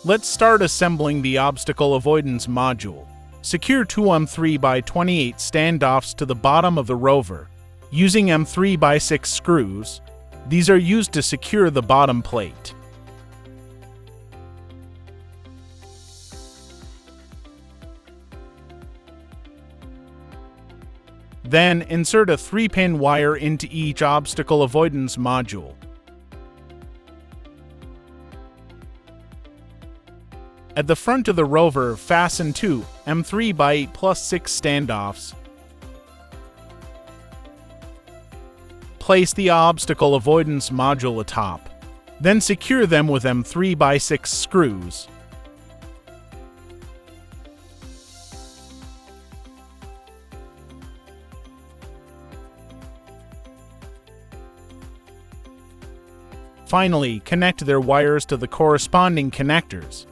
Let's start assembling the obstacle avoidance module. Secure two M3x28 standoffs to the bottom of the rover, using M3x6 screws. These are used to secure the bottom plate. Then, insert a 3-pin wire into each obstacle avoidance module. At the front of the rover, fasten two M3x8+6 standoffs. Place the obstacle avoidance module atop. Then secure them with M3x6 screws. Finally, connect their wires to the corresponding connectors.